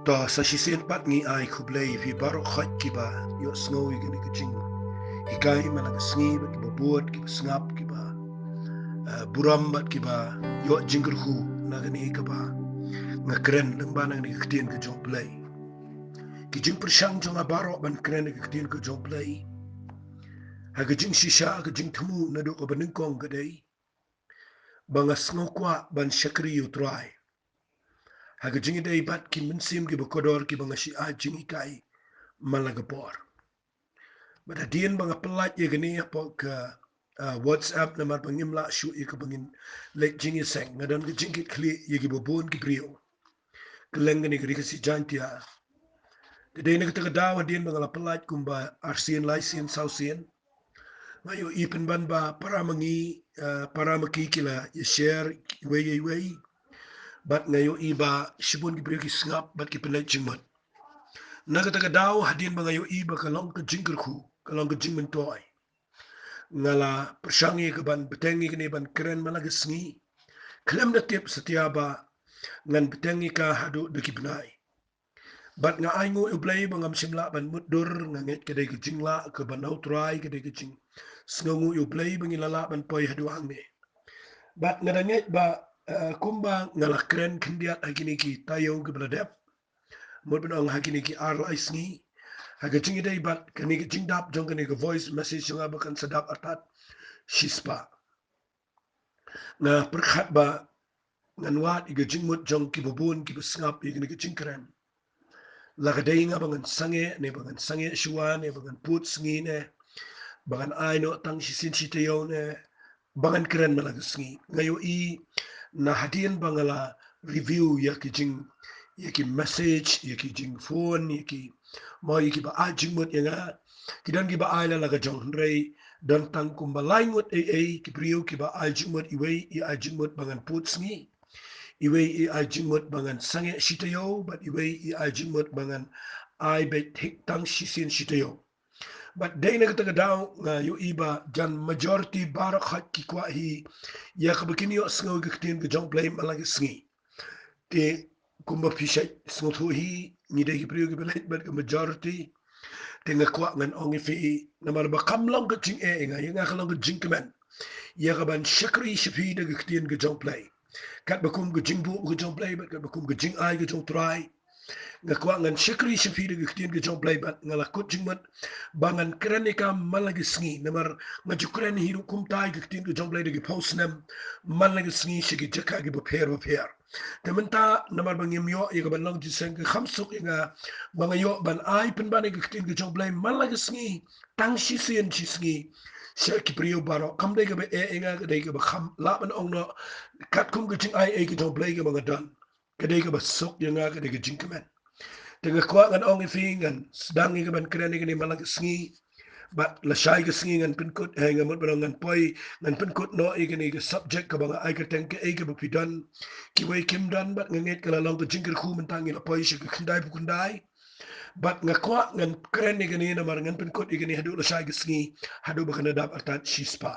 to sa sisen pat ngi ai kublei vi baro khat kiba yo snow igni kuching ikai malaga sngi ba kiba buat kiba snap kiba buram bat kiba yo jingurhu nagani kiba ngakren lengba nagni ktien ke jong play ki jing pershang jong baro ban kren ke ktien ke jong play ha ke jing shisha ke jing temu nado ko baning kong kadai banga snow kwa ban shakri yu try ha ke jing dai bat ki mensim ki bakodor ki banga shi a jing ikai malaga por Bada dian bang pelat ye gini apa ke WhatsApp nama pengim la shu ye ke pengin lek jingi seng ngadan ke jingkit kli ye ki bobon ki brio keleng gini ke si jantia de ne ke dawa dian bang la pelat kumba arsien laisien sausien mayo ipen ban ba para maki kila ye share wei bat ngayo iba shibun ki brio ki snap bat ki pelat jingmat naga dawa hadin bang ngayo iba kalong ke jingker khu kalong ke jingmen toy ngala persangi ke ban betengi kini ban keren malaga sngi klem da tip setiaba ngan betengi ka hadu de kibnai bat nga aingo ublay bangam simla ban mudur nganget kede ke jingla ke ban outrai kede ke jing sngongu ublay bangi lala ban poi hadu hangne bat ngadanget ba kumba ngala keren kindiat agini ki tayo ke bladep mud ban ong hagini ki arlai sngi haga jingi day bat kani ke jingdap jong kani ke voice message nga bakan sedap atat shispa na perkhat ba ngan wat iga jingmut jong ki bobon ki besngap iga ke jingkeren la kadai nga bangan sange shuwa ne bangan put sngi ne bangan aino tang sisin sitayo ne bangan keren malaga sngi ngayo I na hadien bangala review ya ki message ya ki jing phone ya ki mo ya ki ba a jingmut ya nga kidan ki ba aila laga jong rei dan tang kumba laingut ki priyo ki ba a jingmut iwei I a jingmut bangan put sngi iwei I jingmut bangan sange sitayo but iwei I jingmut bangan ai bet hik tang sisin sitayo but day na kataga daw nga yu iba jan majority barak hat ki kwa hi ya kabakini yo sngaw gaktin ga jong play malaga sngi te kumba pishay sngaw thu hi ni day ki priyo ki balait but majority te nga kwa ngan ongi fi namar ba kamlang ka jing nga nga kalang ka jing kaman ya kaban shakri shafi da gaktin ga jong play kat bakum ga jing bu ga jong play but kat bakum ga jing ai ga jong try nga kwa ngan shakri shafi da gaktin ga jong play but nga la kut jing mat bangan krenika malagi sngi namar nga jukren hiru kum tai gaktin ga jong play da gi post nam malagi sngi shigi jaka gi baper tementa namar bangim yo ya ban lang jiseng ga khamsuk nga banga yo ban ai pen ban gaktin ga jong play malagi sngi tang shi sien shi sngi shek ki priyo baro kam de ga nga ga de ga kham la ban ong no kat kum ga jing ai ga jong play ga banga dan ga de ga basuk ya nga ga de ga jing kamen tengah kuat ngan ong ifing ngan sedang ngi ban keren ngi malang sngi bat la shai ga sngi ngan pinkut ngan mut ngan poi ngan pinkut no igani ga subject ka banga ai ka teng ke ga pidan KIWEI kim dan bat nget kala long ga jingir khu mentangi la poi shi ga khandai bu khandai bat nga kuat ngan keren ngi na mar ngan pinkut igani hadu la shai ga sngi hadu ba kana dap atat shispa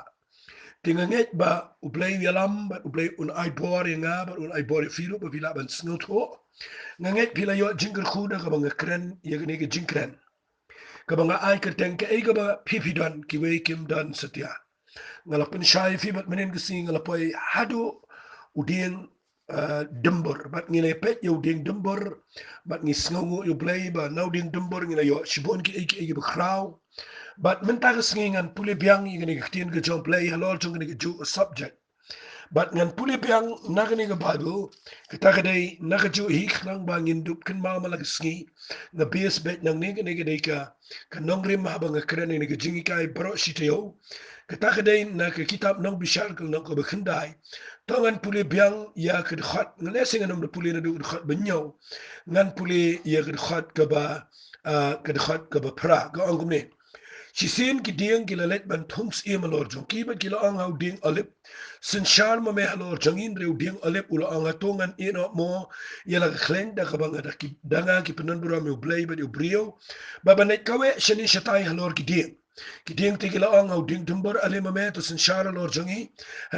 Tinga nget ba ublay yalam bat ublay un ai bor nga bat un ai bor filu ba vila ban snut ho nganget pila yo jingger khuda ka banga kren yagni ke jingkren ka banga ai ka teng ke ga ba PHI dan KIWEI kim dan setia ngala pen shai fi bat menen ke sing ngala poi hadu udien dembor bat ngile pet yo udien dembor bat ngi sngongu yo play ba now udien dembor ngila yo shibon ki ege ba kraw bat menta ke singan puli biang yagni ke tien ke jong play halol jong ke ju subject But ngan puli piang nakani ga Bible kita kadai nakaju hik nang bangin dup kan ma malag sngi na base bet nang ni ga ka kanong rim ha bang kren ni ga jingi kai bro siteo kita kadai na ka kitab nang bishar kal nang ko bakhandai tongan puli piang ya ka khat ngale singa nam puli na du khat banyo ngan puli ya ka khat ka ba pra ga angum ne Chisin ki dieng ki lalet ban thums e malor jong ki ba ki la ang hau ding alip sin shar ma me halor jangin reu ding alip ula ang atongan e no mo yala khleng da kabanga da ki danga ki penan bura me blay ba de brio ba ba net kawe shani shatai halor ki dieng te ki la ang hau ding dumbar ale ma me to sin shar halor jangi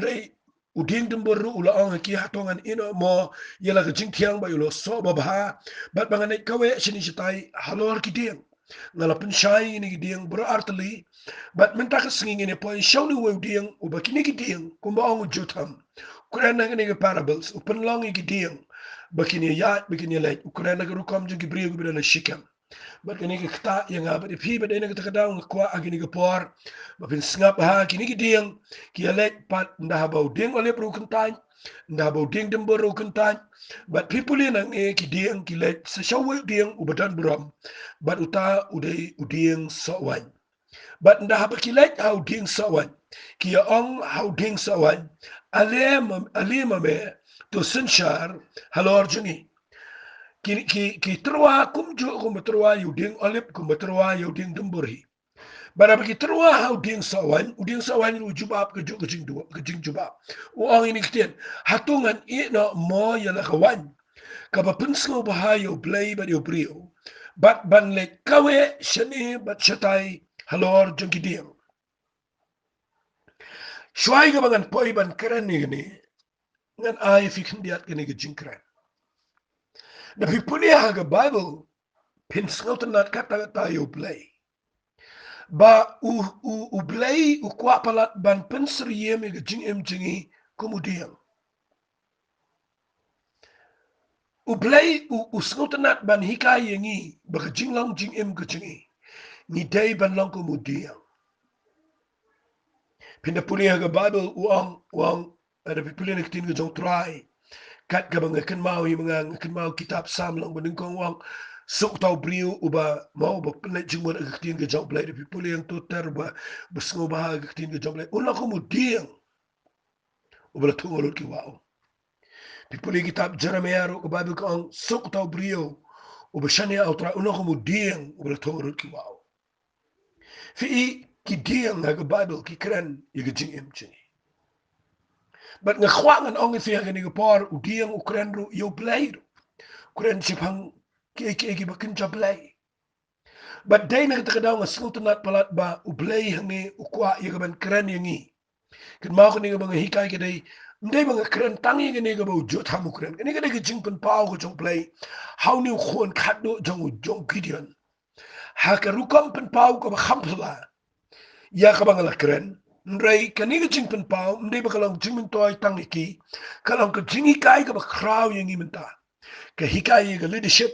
rei uding demburu ula ong ki hatongan ino mo yala ka jing tiang ba yulo so ba ba bat bangane kawe sini sitai halor ki ding ngala pen shai ini ki ding berarti bat menta ka singing ini point show ni we ding uba kini ki ding kumba ong jutam kurana ngene ki parables upen long ki ding bakini ya bakini lai kurana ka rukam jing ki briyo bi na shikam bat kini ki kta yang apa di pi bat ina ka takadaw ngakwa agini ka por bapin sngap ha kini ki ding ki alek pat ndah bau ding ole pro kentan ndah bau ding dembo ro kentan bat people nang e ki ding ki lek sa shawe ding ubatan buram bat uta udai uding sawan bat ndah ba ki lek how ding sawan ki ya ong how ding sawan alema me to sinshar halor jungi ki terwa kumjo kumbeterwa yuding olip kumbeterwa yuding demburi bara bagi terwa hau ding sawan lu jubab ke jing jubab uang ini kitian hatungan ina mo yala kawan kaba pensngo bahayo play ba yo brio bat ban le kawe shani bat shatai halor jong kidiam shwai ga bangan poi ban keren ni gani ngan ai fi kindiat gani ke jing keren na fi punia ha bible pensngo tanat kata tayo play ba u play u kwa palat ban pensriem ga jing em jingi kemudian u play u snotenat ban hikai yengi ba jing long jing em ga jingi ni day ban long kemudian pinda pulia ga bible uang ada pulia ni kitin ga jong try kat ga bang kan mau yi mga kan mau kitab sam long ban kong uang sok tau brio uba mau ba penet jing mo ga kitin ga jong play de pulia yang totar ba besngo ba ga kitin ga jong play ulang kemudian ubala tungolot ki wao pipuli kitab Jeremiah ro bible ko ang sok tau brio ubashani autra ulang kemudian ubala tungolot ki wao fi ki diang nga bible ki kren ye jing em jing but nga khwangan ong fi ga ni por u diang u kren ru yo play kren chipang ki bakin cha play but day na ta daw nga sultanat palat ba u play hangi u kwa ye ban kren yengi kin ma ko ni ga hikai ke dai ndai mga kren tangi ga ni ga ba jot ha mu kren ni ga jing pen pau ko jong play how ni khon khat do jong gideon ha ka rukam pen pau ko ba khampla ya ka bang la kren ndrai kani ga jing pen pau ndai ba kalang jing min toy tang iki kalang ka jing kai ka ba kraw yang imenta ka hikai ga leadership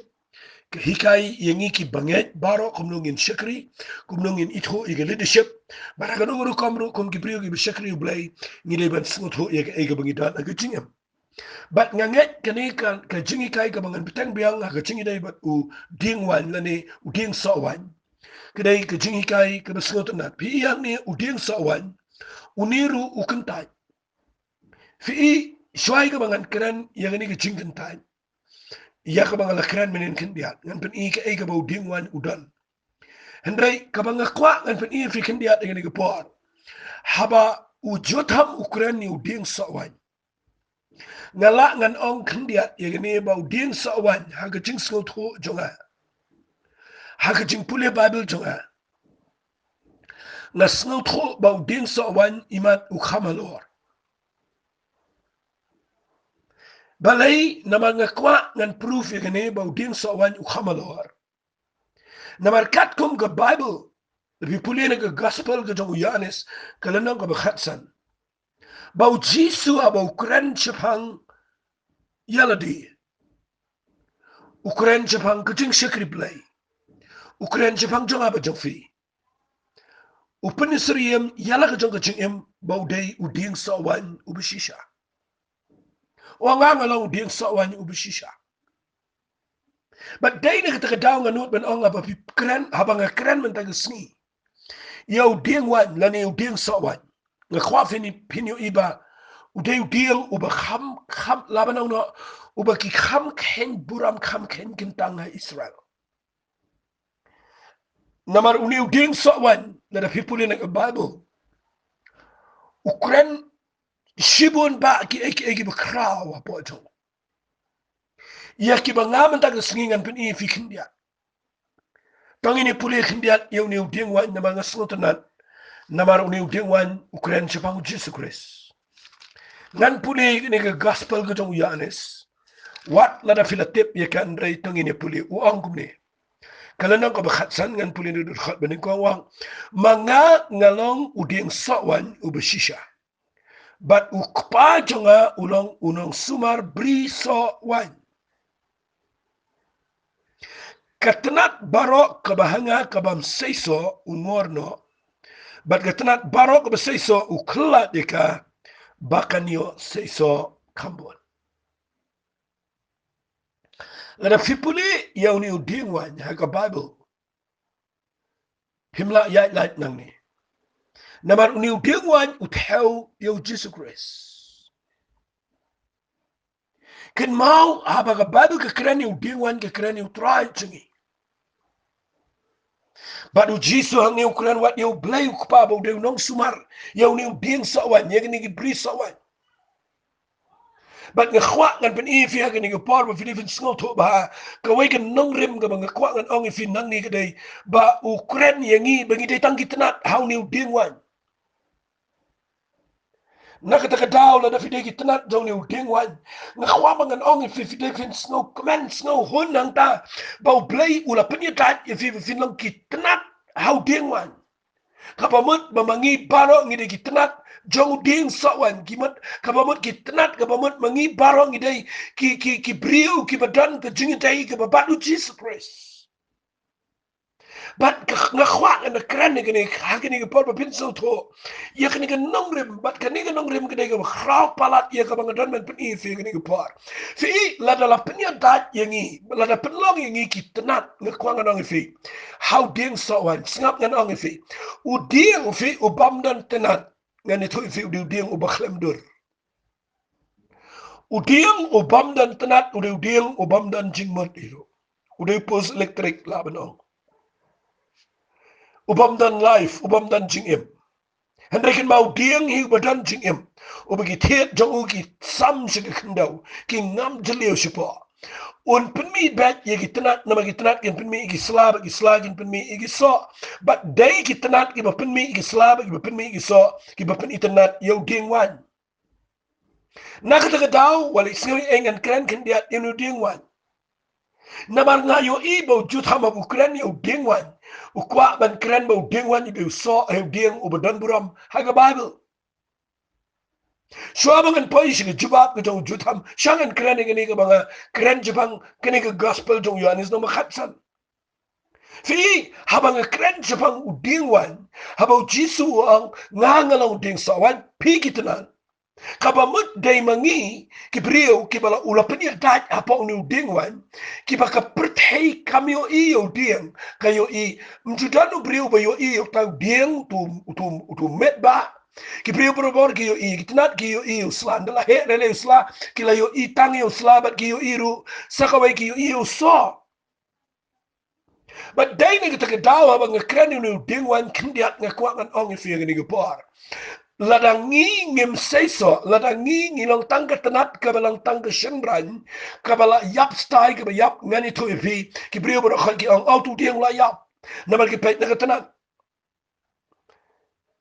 ka hikai yang iki banget baro kumnungin shakri kumnungin itho ga leadership bara ga nungru kamru kum ki priyo gi shakri ublay ngi le ban sngot ho ya ga bangi dan ga jing em bat nganget kani ka jing kai ka bangan petang biang ga jing dai bat u ding wan la ne u ding so wan kedai ke jing kai ke besngot na pi yang ni uding sawan uniru ukentai fi shwai ke bangan keren yang ni ke jing kentai ya ke bangan keren menen kendiat ngan pen i ke bau ding wan udan hendrai ke bangan kwa ngan pen i fi kendiat dengan ke por haba ujotam ukren ni uding sawan ngala ngan ong kendiat yang ni bau ding sawan ha ke jing skot ho jonga ha ke jing pule bible jonga na snau tho bau ding so wan imat u khamalor balai na mga kwa ngan proof ye gane bau ding so wan u khamalor na markat kum ga bible bi pulina ga gospel ga jong yanes kalana ga khatsan bau jisu abau kren chapang yaladi ukren chapang kuting shikri play ukren chapang jong aba jongfi upenisriem yala ka jong em bau dei uding sawan ubishisha wanga ngalo uding sawan ubishisha but dei na ka daw nga not ben onga ba kren habang kren men tag sni yo ding wan la ne uding sawan nga khwafi ni pinyo iba udei uding uba kham laban no uba ki kham ken buram kham ken kintang Israel namar uni uding sawan na the people in the bible ukren shibun ba ki eki bakrawa bojo ya ki bangaman tag singingan pen i fi kindia tangini puli kindia yo ni uding wan na mga slotanat namar uni uding wan ukren chapang Jesus Christ Ngan puli ni ke gospel ke jong Yohanes. Wat lada filatip ya kan rei tong ini puli uang kumni. Kalau nak berkhatsan ngan puli ni khat bening ko wang. Manga ngalong uding sawan ubesisha. But ukpa jonga ulong unong sumar bri sawan. Katenat barok kabahanga kabam seiso umorno. But katenat barok kabaseiso uklat deka bakanyo seiso kambon. Lada fipuli yaw ni uding wan haka Bible. Himla yait light nang ni. Namar uni uding wan uthau yaw Jesus Christ. Ken mau haba ka Bible ka kerani uding wan ka kerani utrai cungi. Badu Jesus hang ni ukuran wat yaw blay ukpa ba udaw nong sumar. Yaw ni uding sawan. Yaw ni gibri sawan. But ngakwa ngan pen ifi ha kini gepor ba Filipin sngol to ba kawai kan nong rim ka ba ngakwa ngan ong ifi nang ni kadai ba Ukraine yangi bagi dai tang kitnat how ni uding wan nakata ka daw la da fidei kitnat daw ni uding wan ngakwa ba ngan ong ifi Filipin sngol comment sngol hun nang ta ba play ula penyetat ifi fin lang kitnat how ding wan kapamut mamangi baro ngi de kitnat jong ding sawan kimat kapamut kitnat kapamut mangi baro ngi de ki brio ki badan ke jingi dai ke babadu Jesus Christ bat ngakhwa na kran ni gani hakini ke porba pinso to ya kani ke nongrim bat kani ke nongrim ke de ke khrau palat ya ka bangadan men pen ifi gani ke por fi la dala penya dat yangi la da penlong yangi kitnat ngakhwa nganong ifi how ding sawan singap nganong ifi uding fi ubam dan tenat ngan itu ifi uding ubakhlem dur uding ubam dan tenat uding ubam dan jingmot itu udai pos elektrik la benong ubam dan life ubam dan jingim hendakin mau diang hi badan jingim ubagi tiet jong ugi sam sig kendau ki ngam jelio sipo un penmi bat ye gitanat nama gitanat gen penmi igi slab gin penmi igi so but day gitanat gi penmi igi slab gi penmi igi so gi pen internet yo ding wan nakata daw wal isngi engan kran ken dia inu ding wan namar ngayo ibo juthama ukran yo ding wan ukwa ban kran bo ding wan ibo so yo ding ubadan buram haga Bible Suabangan poisi ke jubab ke jong jutam shangan kran ngani ke banga kran jabang kene ke gospel jong Yohanes no makhatsan fi habang kran jabang uding wan habau jisu ang ngangalong ding sawan pi kitanan kabamut day mangi kibrio kibala ulapnya dat apa ni uding wan kibaka perthai kamyo iyo ding kayo i mjudanu brio ba yo i tau ding tu met ba Kibrio berobor kiyo i kitnat kiyo i uslan dala he lele usla kila yo i tangi usla bat kiyo iru sakawai kiyo i uso but day ni kita kedawa bang ngekran ni dingwan kindiat ngakwa ngan ong ifi ngini gepor ladangi ngem seiso ladangi ngilong tangga tenat kabalang tangga shendran kabala yap stai kabala yap ngani tu ifi kibrio berokhan ki ong autu ding la yap namal ki pet tenat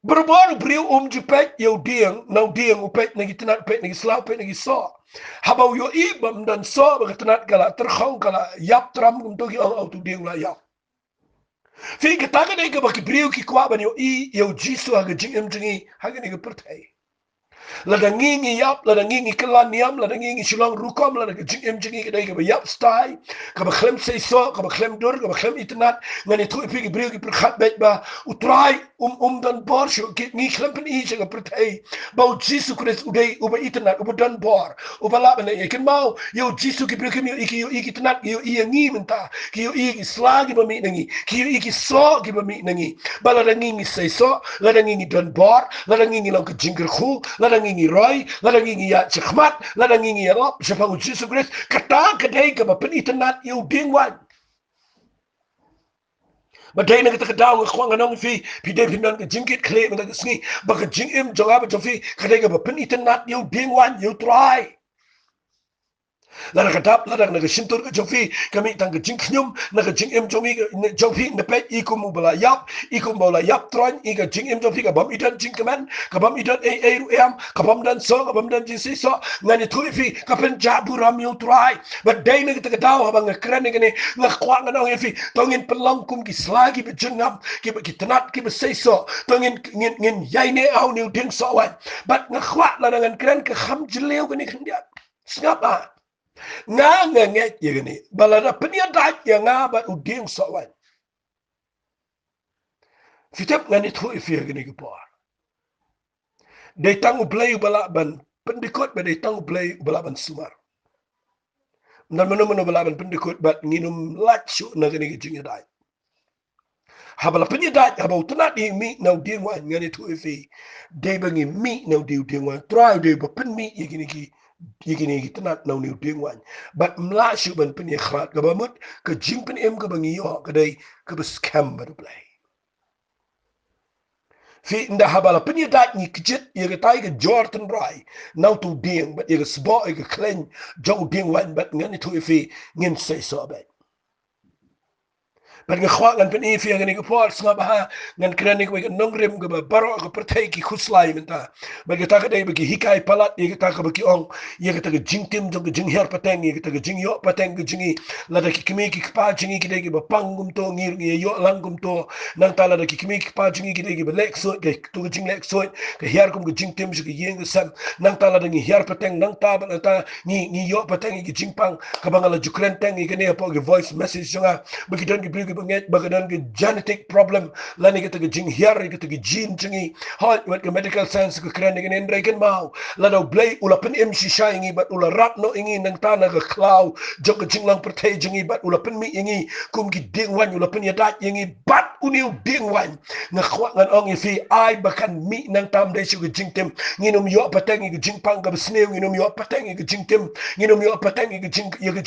Berburu beriu jupet yo diang nau diang upet nagi tenat pet nagi slau pet nagi so habau yo ibam dan so bertenat kala terkhong kala yap tram untuk yo autu diang la yap fi kataga nei ka baki beriu ki kwa ban yo yo jisu aga jingem jingi haga ngi pertai ladangi ngi yap ladangi ngi kelan niam ladangi ngi shilong rukom ladangi jingem jingi kadai ka yap stai ka ba khlem sei so ka ba khlem dur ka ba khlem itnat ngani tu fi ki beriu ki perkhat bet ba utrai dan bor shu ngi khlem pen I ka pertai ba jisu Christ udai uba itnat uba dan bor uba la ban e ken mau yo jisu ki beriu ki yo iki tnat yo I ngi menta ki yo I slagi ba mi nangi ki yo iki so ki ba mi nangi ba ladangi ngi sei so ladangi ngi dan bor ladangi ngi long ka jingger khu ladangi ngi roi ladangi ngi ya chkhmat ladangi ngi ya lop sepang jisu Christ kata kadai ka ba pen itnat yo dingwan Badai na kita kedaw ng kwang anong fi pide pinan ka jingkit kle mga sngi baka jingim jawab jo fi kadai ka ba penitan nat yo dingwan yo try Lara kadap lara naga sintur ke jofi kami tang ke jing knyum naga jing em jomi jofi nepet ikum bala yap ikum bala yap tron ika jing em jofi ka bam idan jing keman ka bam idan ru em ka bam dan so ka bam dan jing si so ngani tu fi ka pen jabu ram yu try but day naga ta daw habang kran ngani ngakwa ngano fi tongin pelang kum ki slagi be jengam ki tenat ki be say so tongin ngin yai ne au ni ding so wan but ngakwa la ngan kran ka kham jleu ni khndia snapa nga nge yegani balada penia da ya nga ba uding sawan fitep ngani thu ifi yegani gepor de tangu play bala ban pendikot ba de tangu play bala ban sumar nan mano bala ban pendikot bat nginum lachu na gani gijing dai habala penia da habau tuna di mi na uding wan ngani thu ifi de bangi mi na uding wan try de ba pen mi yegani ki yigini gitanat na ni ding wan but mla shu ban pen khrat ga bamut ka jing pen em ga bangi yo ka dai ka scam ba play fi nda habala pen ya dat ni kjit ye ga tai ga jordan rai now to ding but ye ga sbo ye ga clean jo ding wan but ngani to fi ngin say so ba But ngkhwa ngan pen ifi ngan ngpor snga ba ngan kranik we nong rim ga baro ga pertai ki khuslai menta ba ga ta ga dai ba ki hikai palat ye ta ka ba ki ong ye ga ta ga jing tim jong ga jing her pateng ye ga ta ga jing yo pateng ga jingi la da ki kimi ki pa jingi ki dai ba pangum to ngir ye yo langum to nang ta la da ki kimi ki pa jingi ki dai ba lek so ga to ga jing lek so ga her kum ga jing tim ga yeng ga sam nang ta la da ngi her pateng nang ta ba ta ni yo pateng gi jing pang ka ba ngala jukren teng gi ne po ga voice message jonga ba ki don gi banget bagadan ke genetic problem lani kita ke jing hiar kita ke gene jingi hot wat ke medical science ke keren dengan endrai kan mau lado blay ula pen em shisha ingi bat ula rat no ingi nang tanah ke cloud jok ke jinglang pertai jingi bat ula pen mi ingi kum ki ding wan ula pen yadat ingi bat uniu ding wan ngakhwa ngan ong fi ai bakan mi nang tam dai shu ke jing tem nginum yo pateng ke jing pang ke besneu nginum yo pateng ke jing tem nginum yo pateng ke jing ya ke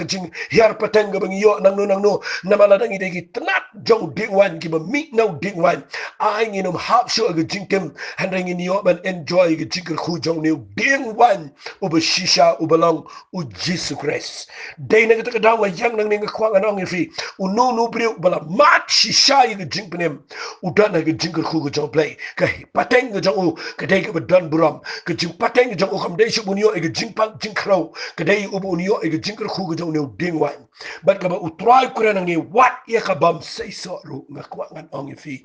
jing hiar pateng ke bang yo nang no namala dang ide ki tenat jong dingwan ki ba mi no dingwan ai nginum hap shu ge jingkem handang in yo ban enjoy ge jingker khu jong new dingwan uba shisha ubalong u Jesus Christ dai na ka daw yang nang ning kwang anong fi u no no brio bala mat shisha ge jingpenem u dan ge jingker khu ge jong play ka pateng ge jong u ka dai ge dan buram ke jing pateng ge jong u kam dai shu bunyo ge jingpang jingkro ka dai u bunyo ge jingker khu ge jong new dingwan bat ka ba u try kuran ngi wat ia ka bam sei so ru ngakwa ngan ong fi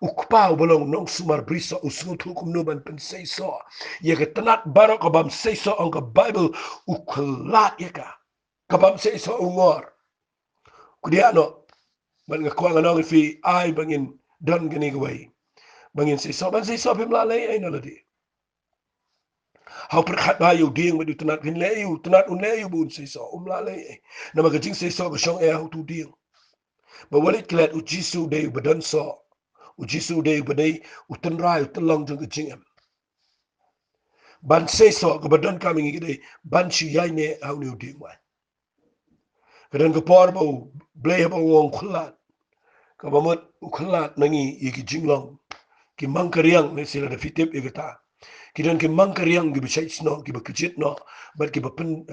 ukpa bolong nong sumar briso usngut hukum no ban pen sei so ia ka tanat barok ka bam sei so ong ka bible uklat ia ka bam sei so ungor kudiano ban ngakwa ngan ong fi ai bangin don gani gwai bangin sei so ban sei so pim la lei ai no ladi hau perkhat ba yu ding du tanat pin le yu tanat un le yu bun sei so la lei na ma ka jing sei so ba shong e hau tu ding ba walit klet u jisu de badan so u jisu de badai u tanrai u talong jong jingam ban se so ga badan coming ide ban shi yai ne au ni ding wa kadan ga por ba ble ba wong khlat ka ba mot u khlat nangi yi ki jinglong ki mang karyang ne sila da fitep e gata kidan ki mang karyang gi bisai sno ki ba kjit no bat ki ba pen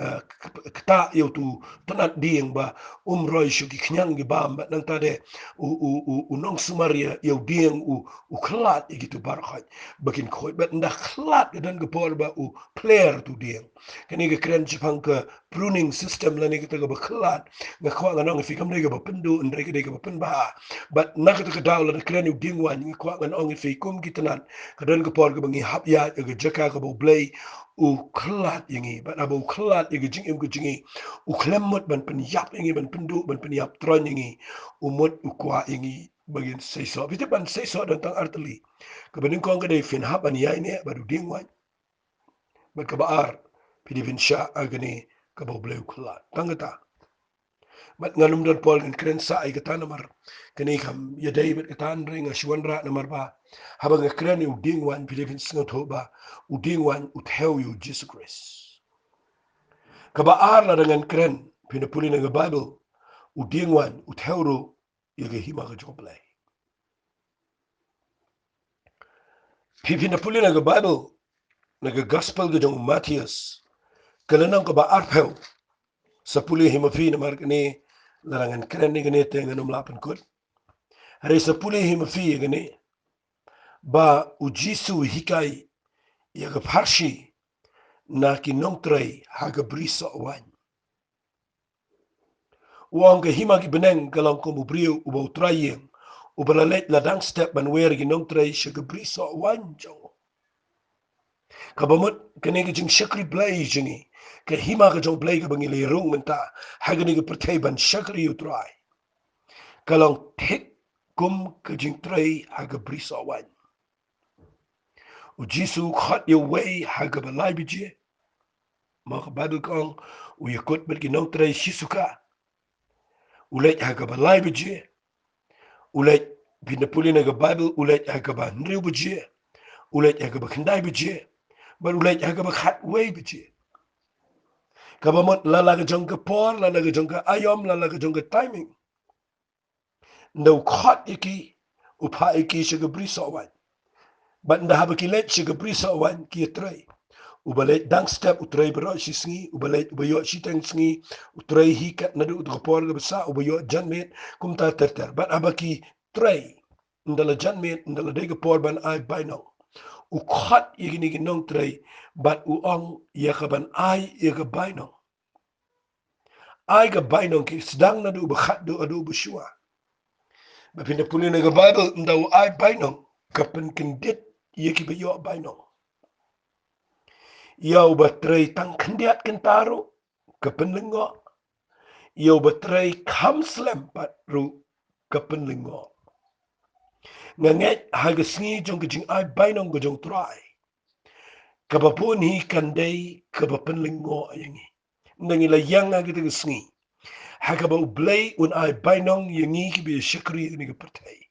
kta yo tu tanat ding ba roi shu ki knyang gi bam ba nang ta de u nong sumaria yo ding u khlat gi tu bar khat bakin khoi bat nda khlat dan ga por ba u player tu ding kani ga kren chipang ka pruning system la ni ga ga ba khlat ga khwa ga nong fi kam ne ga ba pendu ndre ga ba pen ba bat na ga daw la kren u ding wan ni khwa ga nong fi kum gi tanan ka dan ga por ga bangi hap ya ga jaka ga bo blay u khlat yingi ba abo khlat yigi jing em jingi u klemot ban pen yap yingi ban pendu ban pen yap tron yingi u mot u kwa yingi bagin sei so bite ban sei so dan tang artli ka banin kong ga dai fin hap an yai ne ba du ding wan ba ka ba ar pidi fin sha agani ka bo blay u khlat tangata mat nganum don pol kan kren sa ai kata namar kani kam ya dai bet kata ring a shwanra namar ba haba nga kren u ding wan pilipin sngot ho ba u ding wan u theo you Jesus Christ ka ba ar la dengan kren pinapuli nga bible u ding wan u theo ro ya ga hima ga joblay pinapuli nga bible nga gospel ga jong Matthias kalanang ka ba ar theo 10 himafi na mark ni larangan keren ni gani tengan lapan kut. Hari 10 himafi gani ba ujisu hikai ya gapharshi na kinongtrai haga brisa wan. Uang ke hima ki beneng galang ko mubriu uba utrayeng ubalalet ladang step banwer kinongtrai shaga brisa wan jong. Kabamut kene ki jing shakri blai jingi ke hima ka jong blai ka bangili rung menta hagani ki pertai ban shakri utrai. Kalang tek kum ka jing trai haga brisa wan. Ujisu khat ye way haga balai bije. Maka Bible kong uyakut ber kinongtrai shisuka. Ulet haga balai bije. Ulet pinapuli naga Bible ulet haga ba nriu bije. Ulet haga ba kendai bije. But ulet haga ba khat way bije. Kabamot lalaga jongka por, lalaga jongka ayom, lalaga jongka timing. Ndau khat iki upha iki shaga brisa wan. But nda haba ki let shaga brisa wan ki atrai. Ubalet dang step utrai bero sisngi, ubalet ubayo siteng sngi, utrai hikat nadu utgapor ga besa, ubayo janmet kumta terter. But haba ki trai ndala janmet ndala dega por ban ai bainong. Ukhat igini ginong trai, but uong yakaban ai yakabainong. Ai ga bainong ki sedang nadu bakhat do adu besyua. Bapinda puli na ga Bible ndau ai bainong kapan kendit yaki bayo bainong. Yau batray tang kendiat kentaro kapan lengo. Yau batray kam selempat ru kapan lengo. Nganget haga sengi jong kejing ai bainong go jong try. Kabapun hi kandai kapapan lengo ayangi. Nangila yang aga tiga sengi. Haga ba ublay un ai bainong yangi ki bi syakri ni ka pertai.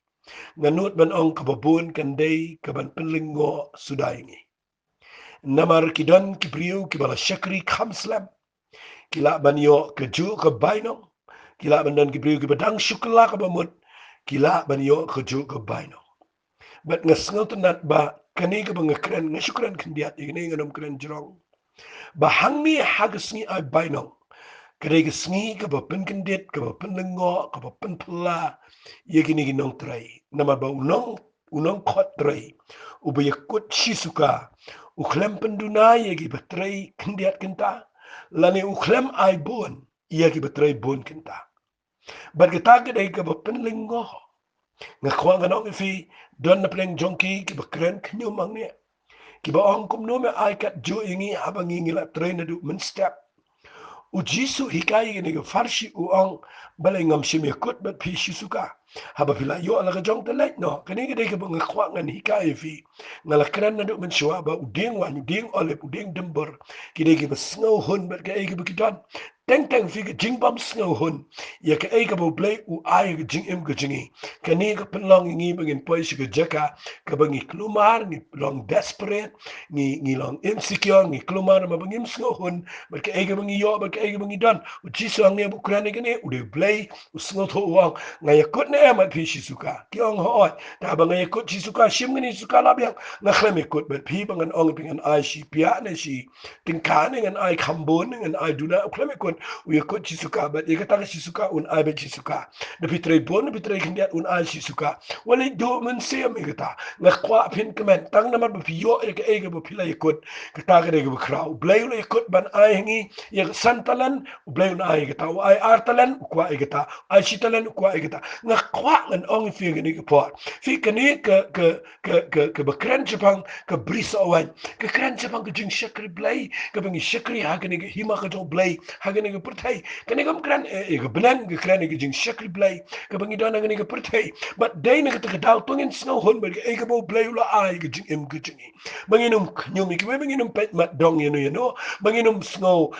Nganut ban ong kabapun kandai kapan penlengo sudayangi. Namar kidon kipriu kibala syakri kamslam. Kila banyo keju ke bainong. Kila bandan kipriu kibadang syukla kabamut. Kila banyo keju ke bainong. Bat ngasngal tenat ba kani ka bangakran ngashukran kendiat igni nganom kran jerong. Bahangni hagasngi ay bainong. Kadai gasngi ka bapen kendit ka bapen lengo ka bapen pela yagini ginong tray. Nama ba unong kot tray. Ubayakut shisuka. Uklem penduna yagi batray kendiat kenta. Lani uklem ay bon yagi batray bon kenta. Bat kita kadai ka bapen lengo. Ngakuang kanong ifi don na pleng jongki ki bakren knyumang ni. Ki ba ong kumno me ay kat jo ingi habang ingila train na du men step. Ujisu hikai gini ka farshi uong balay ngam simikut bat pi shisuka. Haba pila yo alaga jong talait no. Kani kadai ka ba ngakuang ngan hikai ifi. Ngalakran na du men siwa ba uding wan, uding olip, uding dembur. Kidai ka ba sngaw hun bat ka ay ka bakidon. Teng fi ka jingbam sngaw hun. Ya ka ay ka ba blay u ay ka jingim ka jingi. Kani ka penlong ingi bagin poy si ka jaka. Ka ba ngi klumar, ngi long desperate, ngi long insecure, ngi klumar mabangim sngaw hun. Bat ka ay ka bangi yo, bat ka ay ka bangi don. Ujiso ang niya bukuran ni gani, uday blay, usngaw to uang. Ngayakot na emat pi shisuka. Kiong hoot. Taba ngayakot shisuka, shim gani suka labiang. Ngaklamikot bat pi bangan ong pingan ay si piya na si tingkane ngan ay kambon ngan ay duna. Uklamikot uyakot shisuka, bat ikataka shisuka un ay bat shisuka. Napitray bon, napitray kandiat un ay shisuka. Walay do man siya may kata. Ngakwa pin kamen. Tang naman bapiyo ika ika bapila yakot. Kataka na ika bakraw. Blay ula yakot ban ay hingi. Yak santalan, blay una ay kata. Ay artalan, ukwa ay kata. Ay sitalan, ukwa ay kata. Ngakwa ngan ong fi gani ka po. Fi kani ka bakran Japang ka brisa awan. Ka kran Japang ka jing syakri blay. Ka bangi syakri hagani ka hima ka jong blay. Hagani ka pertay. Kani ka kran ka benang ka kran ka jing syakri blay. Ka bangi dona gani ka pertay. But day na ka daw tungin snow hon ba ka bo blay ula ay ka jing im ka jingi. Banginom nyumi ka banginom pet mat dong yano. Banginom snow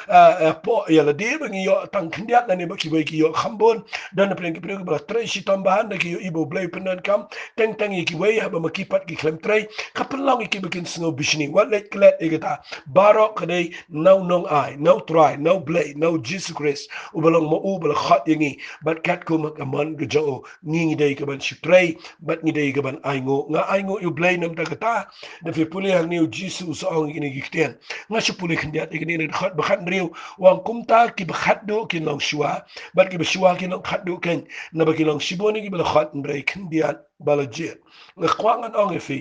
po yala di bangi yo tang kendiat na ni ba kiway ki yo khambon. Dan na plen ki plen ka tray si tambahan na ki yo ibo blay penan kam. Teng kiway haba makipat ki klem tray. Kapelang iki bikin snow bishni. What let klet igata. Barok kadai no nong ay, no try, no blay, no hau Jesus Christ ubalang mau bala khat yangi bat kat ko makaman ga jo ngi dei ka ban shitrai bat ngi dei ka ban aingo nga aingo yu blai nam ta kata da fe puli hang ni Jesus ong ini gikten nga shi puli khndiat ikni ne khat ba khat riu wang kumta ki ba khat do ki long shwa bat ki ba shwa ki long khat do ken na ba ki long shiboni ki ba khat ndrei khndiat bala je nga kwangan ong fi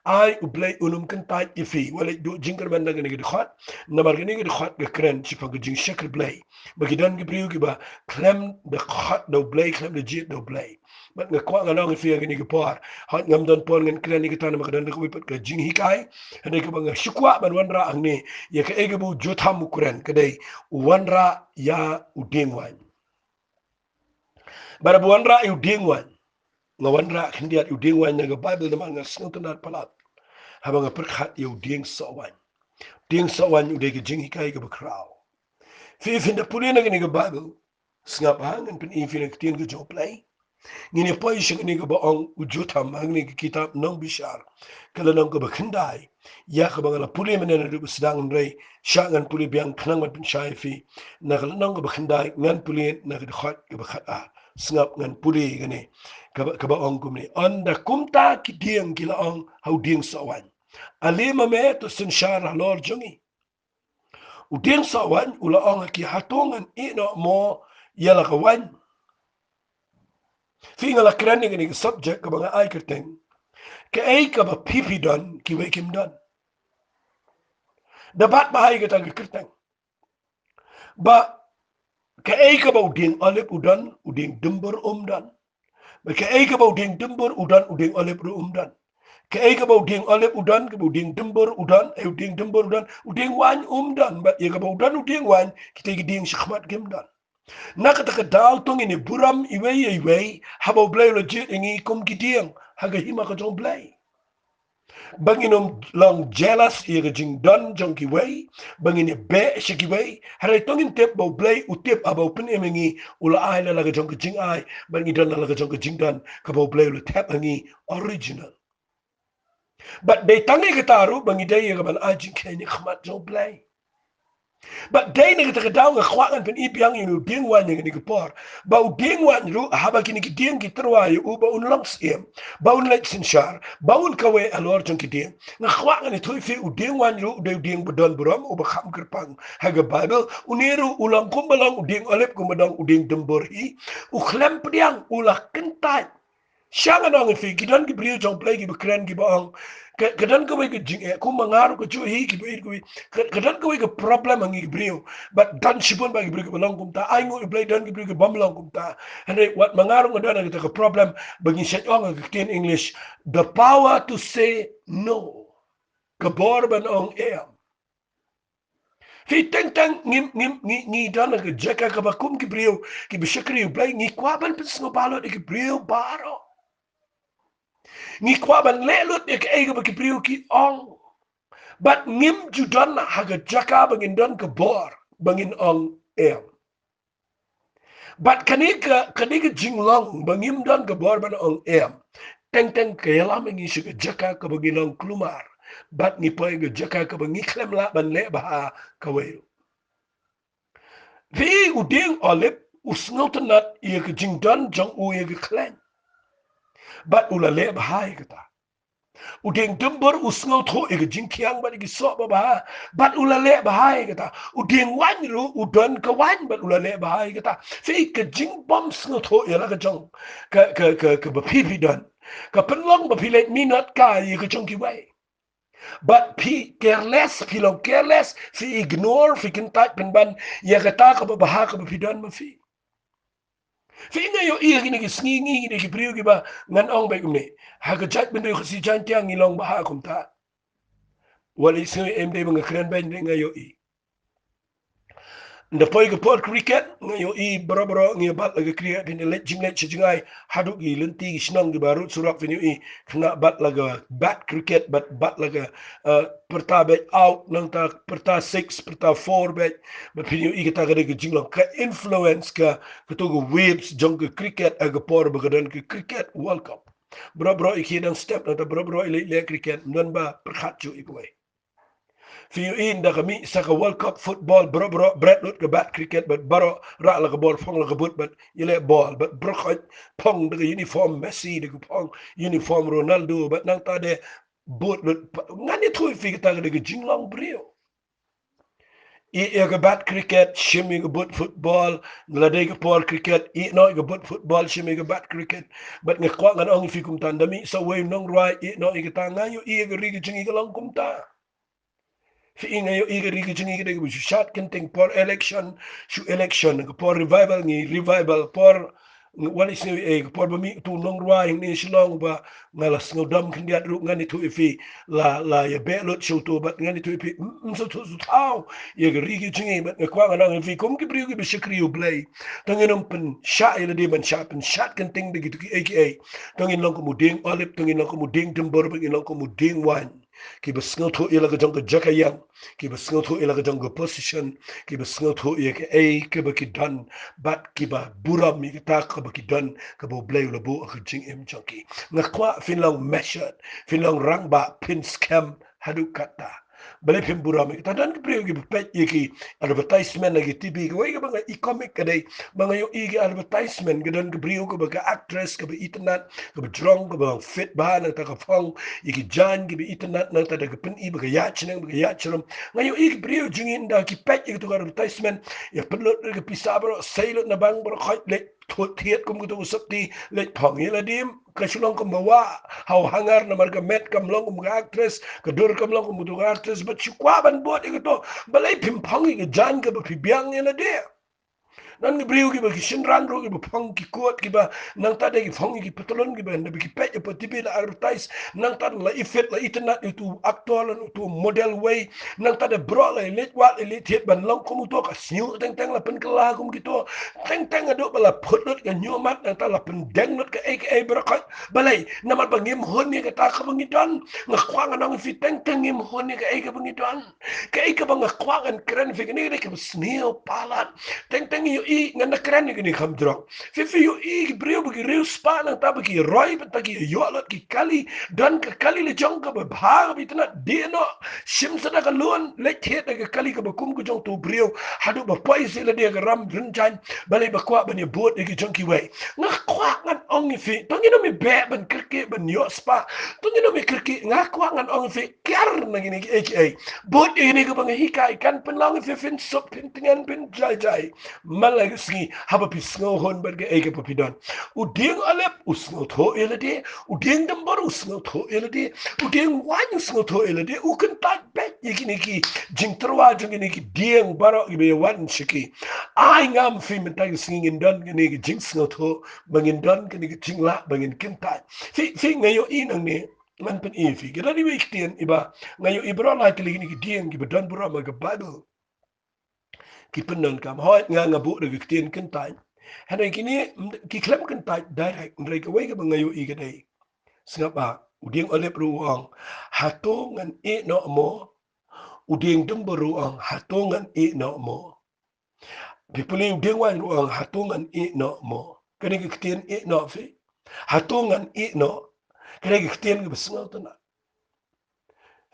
ai u blai unum kan tai fi wala do jingkar ban daga ne khat na bar ni khat ga kren chi pa ga jing shakr blai ba ki dan ki priu ki ba klem de khat do blai klem de je do blai bat nga kwangan ong fi ga ni ki par hat ngam don pon ngan kren ni ki tan ma ka dan ko pat ka jing hikai hade ka ba nga shikwa ban wan ra ang ni ya ka ege bu jotham kren kadai wan ra ya udeng wan bara bu wan ra udeng wan nga wan ra khndiat udeng wan nga bible na nga snautan palat haba nga perkhat udeng so wan ding so wan ude ge jing hikai ge bakraw fi fin da pulina ge ni ge bible snap hang en pin infin ge tien ge job play ngini poi shi ni ge ba ong ujutam hang ni ge kitab nong bishar kala nong ge bakhandai ya ge ba la puli men ne du sedang rei shangan puli biang khnang mat pin shai fi na kala nong ge bakhandai ngan puli na ge khat ge bakhat a snap ngan puli ge ni ka ba ong kum ni anda kumta ki dieng ki la ong hau ding so wan alima me to sin shara lor jungi udeng sa wan ula ong ki hatongan ino mo yala ka wan finga la krani ni subject ka mga ay kerteng ka ay ka ba pipi don ki we kim don dapat bahay ka tag kerteng ba ka ay ka ba udeng alip udan udeng dumber umdan ba ka ay ka ba udeng dumber udan udeng alip umdan ka ay ka ba udeng alip udan ka ba udeng dumber udan ay udeng dumber udan udeng wan umdan ba ya ka ba udan udeng wan kita gideng shikmat gemdan nakataka dal tong ini buram iwei haba blay legit ingi kum gidiang haga hima ka jong blay banginom long jealous iga jing don jong kiwei bangini be shikiwei harai tongin tep bo blay utip aba pin emengi ula ai la laga jong jing ai bangi don la laga jong jing don ka bo blay lu tap angi original but they tangi kataru bangi day ga ban ajing kenya khmat jong blay but day na kita kadaw nga kwakan pin ipiyang yung ding wan yung ni kapor ba ding wan ru haba kini kiding kitrwa yu ba un longs em ba un lek sinshar ba un kawe alor jong kiding nga kwakan ni tuy fi ding wan ru de ding bodon buram u ba kham kerpang haga bible uniru ulang kumbalang ding alep kumbadang uding dembori u khlem pdiang ulah kentai siya nga fi kidan ki brio jong play ki bakren ki baong kadan ko ke jing ko mangaru ko chu hi ki bait ko kadan ko ke problem ang ki brio but dan sipon ba ki brio ko long kumta ay ngo play dan ki brio ko bamlang kumta and what mangaru ngo dan ka problem bagi set ong ka tin english the power to say no kaborban ong em fi teng teng ngi dan ka jeka ka bakum ki brio ki bishakri play ngi kwaban pis ngo balot ki brio baro ni kwa ban lelut ek ege ba kipriu ki ong but ngim judan haga jaka bangin don ke bor bangin ong em but kanika jinglong bangim don ke bor ban ong em teng teng ke yalam ngi shiga jaka ka bangin ong klumar but ni pa ege jaka ka bangi klem la ban le ba ka we vi uding olip usneltenat ege jingdan jong u ege klen but ula le ba ege udeng dembor usngau tho ege jingkiang ba igi so ba bat ulale bahai kata udeng wan ru udon ka wan bat ulale bahai kata fe ke jing bom snau tho ya la ka jong ka ba pi don ka penlong ba pi let minat ka ye ka jong ki wai but pi careless pi long careless fi ignore fi kintat penban ya kata ka ba baha ka ba pi don ma fi Finga yo iya gini ki sngingi gini ki priu ki ba ngan ong bai kumne ha ka chat ben ko si chan tiang ngilong ba ha kum ta wali se em de nga kren ben nga yo i nda poi ka por cricket nga yo i bro bro ngi bat la ka kriya bin le jing le chingai hadu gi lenti gi snong gi baru surak fin i kna bat la ga bat cricket bat la ga perta bet out nang ta perta 6 perta 4 bet but fin i ka ta ga jing lo ka influence ka to go waves jong ka cricket aga por ba ga ka cricket world cup bro bro i ki dan step na ta bro bro le cricket nan ba perkhat chu i ko fi in da kami saka World Cup football bro Brad lut ke bat cricket but baro ra la ke ball phong la ke but yele ball but bro ko pong de uniform Messi de pong uniform Ronaldo but nang ta de but ngani thui fi ta de jinglong brio I bat cricket, shimmy but football, ngladeg por cricket, no but football, shimmy bat cricket, but ngakwa ngan ong fi kumtan dami sa way nong right, no ikatanga yo rigi jingi long kumta. Fi ngayo rigi jingi de bu shot kenting por election, shu election, por revival ni revival por wala is por bami tu nong right ni silong ba ngalas ngodam kandiat ru ngani tu ifi la ya belot show to but ngani tu ifi so to tau ye rigi jingi but ngakwa ngan fi kum ki briu ki bishkri u play tangin pen sha ila de ban sha pen shot kenting de gitu ki aka tangin long ko muding olip tangin long ko muding timbor tangin long ko muding wan ki besngo to ila ga jong ga jakayang ki besngo to ila ga jong ga position ki besngo to ye ke ke ba ki dan bat ki ba buram mi ta ka ba ki dan ka bo blay lo bo ka jing em chunky ngakwa finlong measured finlong rang ba pin scam hadu kata balik pin buram mi ta dan ki priyo ki pet ye ki advertisement lagi TV ko ga ba e-comic ka dai mga yo igi advertisement ga dan ki priyo ko ba ka actress ka ba internet ka ba drong ka ba fit ba na ta ka fong iki jan ki ba internet na ta da ka pin i ba ka yach nang ba ka yach ram ngayo igi priyo jingin da ki pet ye to advertisement ya pelot ka pisabro sailot na bang bro khot le thiet kum ko usapti le phang ila dim kasulong ko mawa how hangar na marga met kam long ko actress ka dur kam long ko actress but chukwa ban bot ito balay pimphang ki jan ka ba pibyang ila de nan ni briu ki ba ki shinran ro ki ba phang ki kot ki ba nang ta de ki phang ki patolon ki ba na ki pe pa tibi la advertise nang ta la ifet la internet itu actor itu model way nang ta de bro la let wat let het ban long ko mu to ka siu teng teng la pen kala kum ki to teng teng ado bala phut ka nyomat nang ta la pen deng not ka aka bro ka balai namal ba ngim hon ni ka ta ka bangi don nga khwang nang fi teng teng ngim hon ni ka aka bangi don ka aka bang khwang kren fi ni ka snail palat teng teng yo i ngana kren ni kam drong fi yo i brio bu riu spa nang ta bu ki roi bu ta ki yo lot ki kali dan ka kali le jong ka ba bhag bi tna de no sim sa ka lon le the ka kali ka ba kum ku jong tu brio hadu ba poise le de ka ram run jan bale ba kwa ba ni bot ki jong ki wei nga kwa ngan ong fi tong ni mi be ban kirke ban yo spa tong ni mi kirke nga kwa ngan ong fi kyar na ni aka bot ni ka ba hikai kan pen lang fi fin sop pin tingan pin jai jai malagsi haba pisngo hon berge ege popidon uding alep usngo tho elade uding dambar usngo tho elade uding wan usngo tho elade ukan tak bet yikini ki jingterwa jingini ki dieng baro ibe wan shiki ai ngam fi mentai singin don gini ki jingsngo tho bangin don gini ki jingla bangin kintai fi ngayo inang ni man pen ifi kita ni wiktian iba ngayo ibro la kili gini ki dieng ki bedon bro ma ka bible ki penang kam hoit nga nga bu de kitien kentai hana kini ki klem kentai direct ndrei ka wega bangayo i gadai singapa uding olep ruang hatongan e no mo uding dumbo ruang hatongan e no mo pipuli uding wan ruang hatongan e no mo kani ki kitien e no fi hatongan e no kani ki kitien ki besngal tana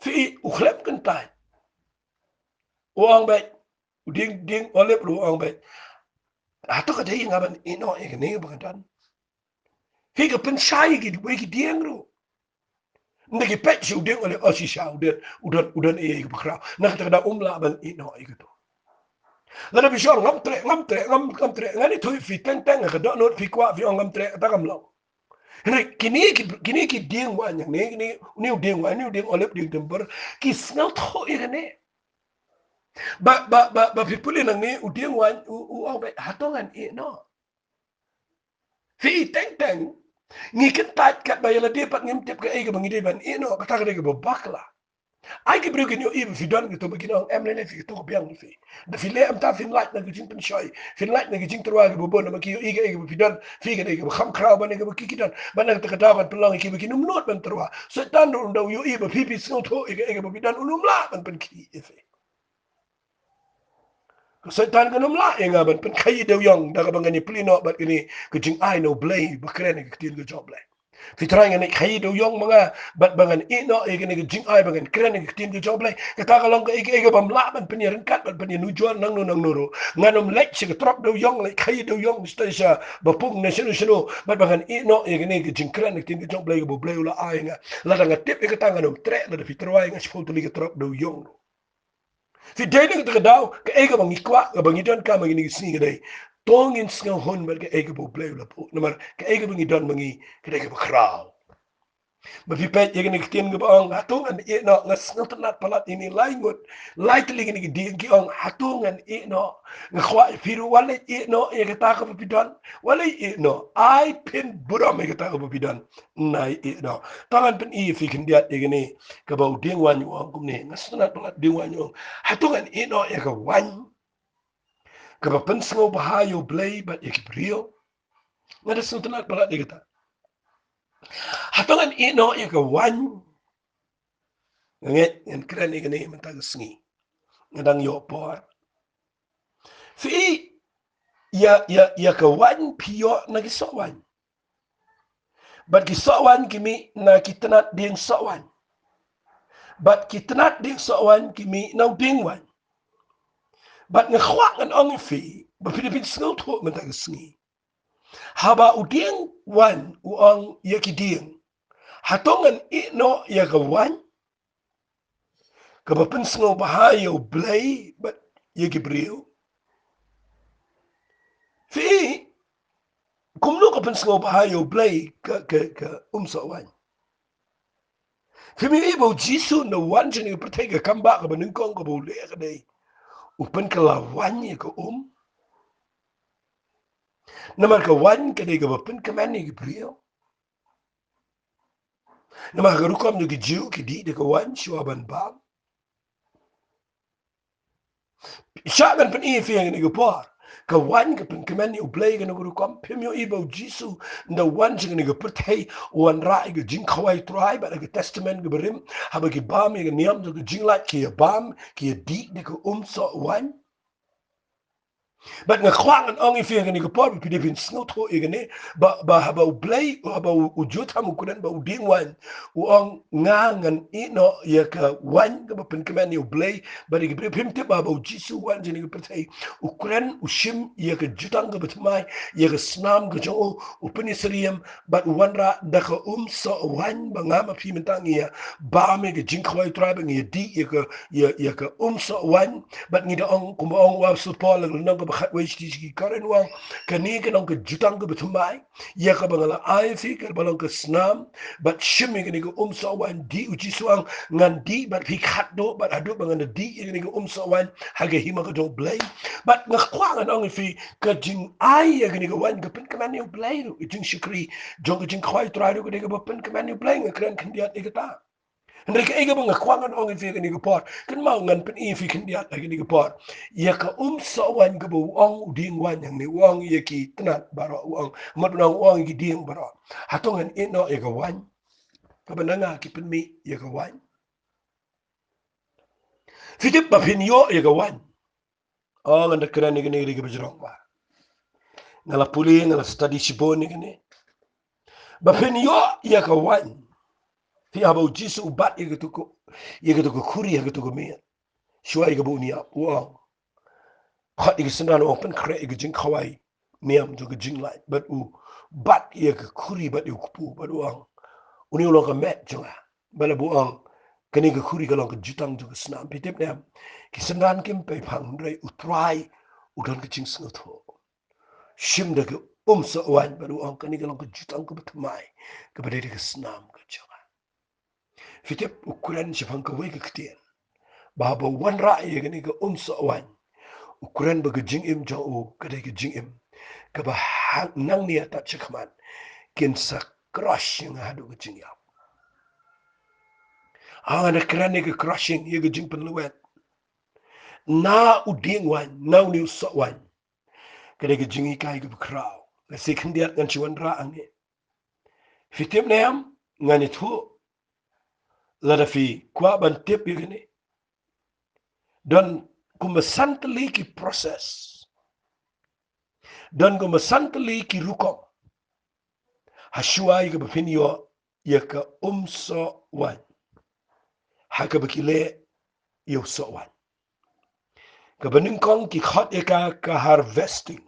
fi u klem kentai uang baik uding ding olep ruang baik ato ka dai ngaban ino e ne bangadan higa pen sai gi we gi diengru ndegi pet shu ding ole osi sha udan e gi bakra na ka da umla ban ino e gitu lana bi shor ngam tre ngani tu fi teng teng ka do not fi kwa fi ngam tre ta kam lo ne kini ki dieng wa nyang ne ni ni ding ole ding temper ki snel tho e ne ba fi puli nang ni uding wa u au be hatongan e no fi teng teng ngi ken tat kat ba yala depat ngim tep ka ega bangi deban ino kata ka dega bakla ai ki brugin yo ibe fi don gitu begin on emle fi to biang fi da fi le am ta fin light na gijin pen shoy fin light na gijin terwa ge bobo na maki yo ega fi don fi ga dega kham kraw ba ne ga ki kidan ba na ta ka ban pelong ki begin um not ban terwa so tan do ndo yo ibe fi fi sno to ega fi don unum la ban pen ki ife setan kanum la yang aban pen kai de yong da ka bangani plino bat ini kejing ai no blay bakren ke tin ke job le Fitrai ngani khai do yong mga bat bangan ino e gani jing ai bangan kren ni tim ke job lai kata kalong ke e bam la ban penir kat ban penir nujuan nang nuru nganom lek si trop do yong lai khai do yong station bapung national bat bangan ino e gani jing kren ni tim ke job lai bo blai la ai nga la dang tip e kata nganom tre la fitrai nga spol li ke trop do yong fi dele ke daw ke e bang ikwa bang idon ka bang ni sni ke tongin sngo hon bat ke e bo blai la po namar ke e bang idon bangi ke ke kraw Mapipet ya gani kitim ga bang hatungan e no ngas ngat palat ini laingut likely gani gidin ki ong hatungan e no ngkhwa firu wale e no ya gata ka pidon wale e no ai pin buram ya gata ka pidon nai e no tangan pen e fi kindiat ya gani ka bau ding wan yu ong kumne ngas nat palat ding wan yu hatungan e no ya ka wan ka ba pen sngo bahayo blay bat ya kibriyo ngada sunat palat ya gata hatungan e no ya ka wan nget en kran ni gani mentang sngi ngadang yo por fi ya ka wan pio na ki so wan but ki so wan kimi na kitnat ding so wan but kitnat ding so wan kimi na ding wan but nga khwa ngan ong fi ba Philippine sngo to mentang sngi haba uding wan uang ya ki ding hatongan no ya ka wan ka ba pen sngo bahayo blay but ya ki brio fi kumlo ka pen sngo bahayo blay ka so wan Fimi ibo jisu na wanje ni pertega kamba ka banin kong ka bo le ka dai upen ka la wanye ka namar ka wan ka dai ka bapen ka mani ka brio namar ka rukom ni ka jiu ki di ka wan shwa ban ba shagan pen i fi ni ka por ka wan ka pen ka mani u play ka no rukom pimyo ibo jisu na wanje ni ka pertei wan ra ka jing khawai trai ba ka testament ka berim haba ki bam ka niam ka jing lat ki bam ki di ka so wan But nga kwang an ong ifi ngani ko por pi devin snot ho igane ba blay ba ujut ham kunan ba uding wan u ong nga ngan ino ya ka wan ka ba pen kaman ni blay ba ri bre pim te ba jisu wan jini ko pertai u kuran u shim ya ka jutang ka batmai ya ka snam ka jo u pen isriem ba wan ra da ka so wan ba nga ma pi mentang ya ba me ka jing khwai tribe ngi di ya ka so wan ba ngi da ong kum ong wa su pol no ka khat wei sti karen wang kani ka nong ka jutang ka betumai ya ka bangala ai fi ka balong ka snam but shimmi ka ni ka so wan di uji suang ngan di but fi khat do but adu bangan di ka ni ka so wan ha ka hima ka do blay but nga kwang an ong fi ka jing ai ya ka ni ka wan ka pen ka man you blay do jing shikri jong ka jing khwai trai do ka ni ka pen ka man you blay nga kran kan diat ni ka ta Ndrika ega mga kwangan ong ifi ka ni ka por kan mau ngan pen ifi kan diat ka ni ka por ya ka so wan ka bu ong ding wan yang ni ong ya ki tenat baro ong mat na ong ki ding baro hatongan ino ya ka wan ka bananga ki pen mi ya ka wan fitip ba pin yo ya ka wan ong anda kran ni ka ni ka bajrong ba ngala puli ngala study sibon ni ni ba pin yo ya ka wan fi abo jisu ubat ya ka to ko kuri ya ka to ko me shwa ya ka bu ni ya ong Khat ik sendan open kre ik jing khawai niam jo jing lai but u bat ye ke kuri bat u kupu bat u ang uni ulo ka met jo bala bu ang kani ke kuri ka long ke jutang jo snam pitep niam ki sendan kim pe phang dai u try u don ke jing snot ho shim de ke so wan bat u ang kani ka long ke jutang ke batmai ke bade ke snam ke jo pitep u kuran shifang ke we ke ktien ba ba wan ra ye kani ke so wan ukuran ba gajing im jo o kada gajing im ka ba nang niya ta chikman kin sa crushing hadu gajing ya na krane ka crushing ye gajing penluet na uding wan na ni so wan kada gajing ikai ka kraw na sekundiat ngan chiwan ra ange fitim nem ngani thu lada fi kwa ban tip ye gani don kumasantali ki process dan kumasantali ki rukom Hasuai ke bapin yo ya ka so wan. Haka bakile yo so wan. Ke bening kong ki khot ka harvesting.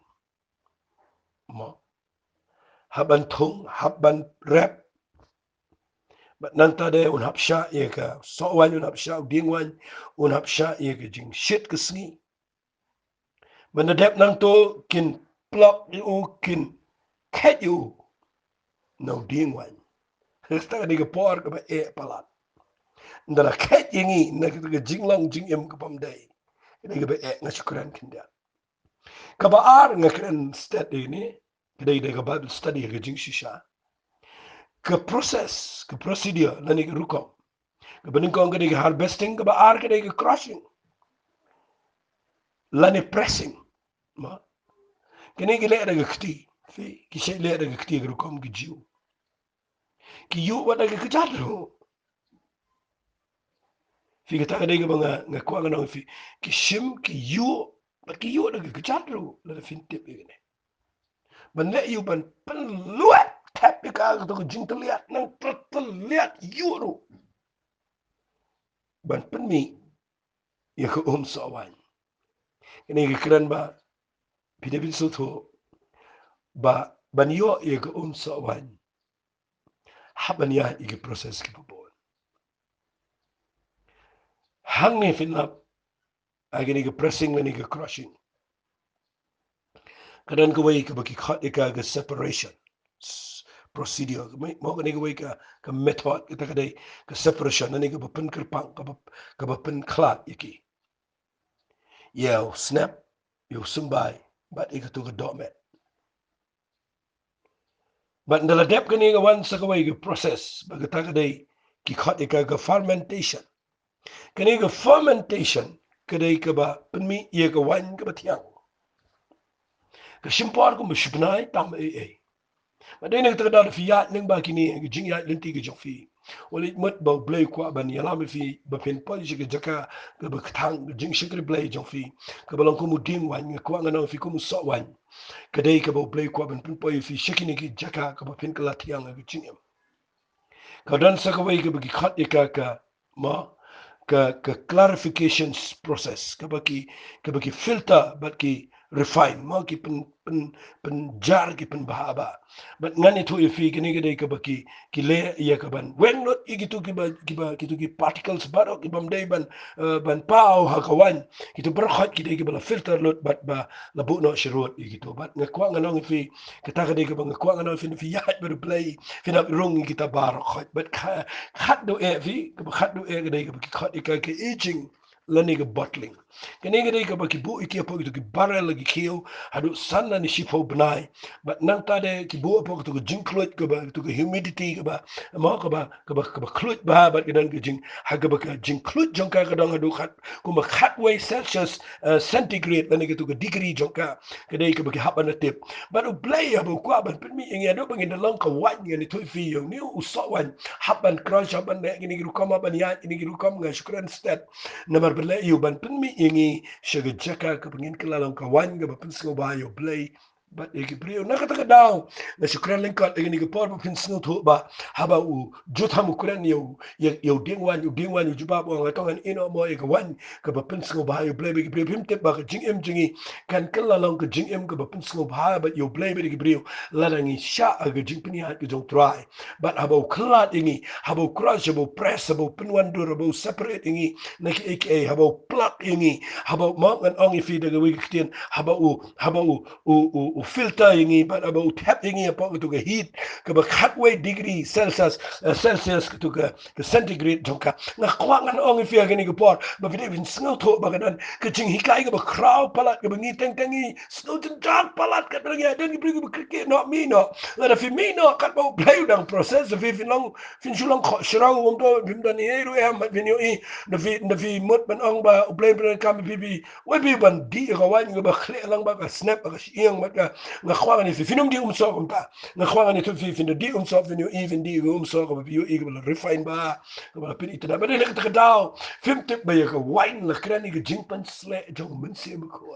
Mo. Haban thung, haban rep. But nantade un hapsha ya ka so wan un hapsha ding wan un hapsha ya ka jing shit ke sngi. Menadep nang to kin plok you kin ket you no ding wan. Hesta ni ke por ke ba palat. Ndala ket yingi na ke jing long jing em ke pam dai. Ni ke ba ngasukuran kinda. Ka ba ar ngakren study ni kedai de ka Bible study ke jing shisha. Ke process, ke procedure na ni ke rukom. Ke bening kong ke harvesting ke ba ar ke crushing. Lani pressing. Ma. Kini ke le de kti. Fi ki se le de kti ke rukom ke jiu. Ki yu wa de ke jadro. Fi kata ke de ba ngakwa ngano fi ki shim ki yu ba ki yu de ke jadro la fin tip ni. Ban le yu ban pen luat tap ka to jing terlihat nang terlihat yu ro. Ban pen mi ya ke sawan. Ini ke keren ba pidapin soto ba ban yo ya ke sawan. Haban ya ike proses ke babon. Hang ni finap agini ke pressing ni ke crushing. Kadang kawai ke bagi khat ke separation procedure. Mau kani kawai ke method kita kadai ke separation ni ke bapen kerpang ke bapen klat iki. Yo snap yo sumbai but ike tu ke domet. But ndala dep kani ke wan sakawai ke process bagi ta kadai ki khat ke fermentation. Kani ke fermentation kadai ke ba penmi ye ke wan ke batiang. Ke simpar ko mshibnai tam ai. Madai nak terkadang fiat neng ba kini jing ya lenti ke jofi. Oleh mat bau blay kwa ban yalam fi bapen pol ke jaka ke bekatang jing shikri blay jofi. Ke balang ko muding wan kwa ngana fi ko muso wan. Kadai ke bau blay kwa ban pun poi fi shikini ke jaka ke bapen ke latiang ke jing em. Kadan sakawai ke bagi khat ka ma ke clarification process ke bagi filter bagi refine mau ki pen jar ki pen bahaba but ngani tu ifi kini gede ke baki ki le ya ke ban when not igitu ki tu ki particles baro ki bam dai ban pau ha kawan ki tu berkhat ki dai ke bala filter lot but ba la bu no shirut igitu but ngakwa nganong ifi kita gede ke bang ngakwa nganong fi ya ber play fi na rung kita bar khat but khat do e fi ke khat do e gede ke baki khat ke aging lani ke bottling. Kini gede ke baki bu iki apa gitu ki barrel lagi kio hadu sana ni shifo benai. But nang tade ki bu apa gitu ke jingklut ke ba gitu ke humidity ke ba mau ke ba klut ba but kedan ke jing haga ba ke jingklut jongka kadang hadu khat kuma KAEI Celsius centigrade lani gitu ke degree jongka kedai ke baki haban tip. But blay abu kwa ban penmi ingi ado bangin dalang ka wan ngani tu fi yang ni usawan haban crush haban ne gini giru kam haban ya gini giru kam ngai syukran stat namar belai you ban penmi ingi shaga jaka ke pengin kelalang kawan ke bapen singo ba yo play but eki brio na kata daw na syukran lengkot ini ke por bapen singo tu ba haba u jotha mukuran yo dingwan yo jubab orang latongan ino mo e kawan ke bapen singo ba yo play begi brio pimtep ba ke jing em jingi kan kelalang ke jing em ke bapen singo ba but yo play begi brio ladangi sha ke jing pini hat ke jong try but haba kelat ingi haba crush haba press haba penwandur haba separate ingi na ki aka haba plug ingi haba mangan ongi fi daga wigi kitien haba u filter ingi but haba u tap ingi apa tu ke heat ke ba KAEI degree celsius tu ke centigrade jongka na kwangan ongi fi agani ke por ba vide vin snow to ba kan ke jing hikai ke ba kraw palat ke bengi tengi snow jang palat ke bengi dan ki bring ke no mi no la fi mi no kat ba play dang process fi fin sulong shrau wong to bim dan e ru em vin yo i na fi mut ban ong ba play kam bi we bi ban di ka wan ba khle lang ba ka snap ka siang ba ka nga khwa ni fi finum di so ta nga khwa ni tu fi fin di so fin yo even di so ka bi yo i ba refine ba ba pin itna ba ne ka daw film tip ba ya ka wine la krani ka jingpan sle jong men se ba ko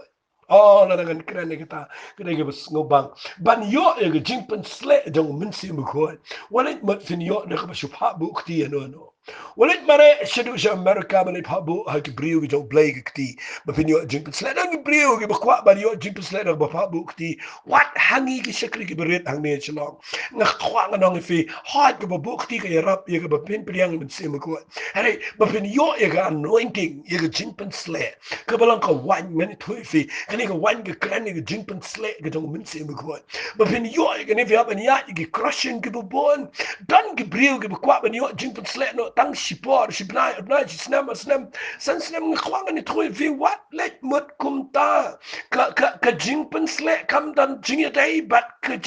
oh na dengan keren kita kita bus ngobang ban yo ya jing pen sle jong min si mu ko walit mat fin yo na ka shupha bu khti no walit mare shedu sha america ban pa bu ha ki briu jong blay khti ba fin yo jing pen sle na ki briu ki ba kwa ban yo jing pen sle na ba pa bu khti wat hangi ki shakri ki beret hang ne chlong nga kwa nga nong fi hat ki ba bu khti ka yarap ya ka ba pin priang min si mu ko hey ba fin yo ya ga anointing ya jing pen sle ka balang ka wan men thui fi kani ka wan ka kran ka jing pen sle ka jong min se mu ko ba fin yo ka ne fi apa ni ya ki crushing ki bu bon dan ki briu ki bu kwa ban yo jing pen sle no tang shipor shibnai na snam san snam ng kwang ni thui fi what let mut kum ta ka jing pen sle kam dan jing ya dai but ka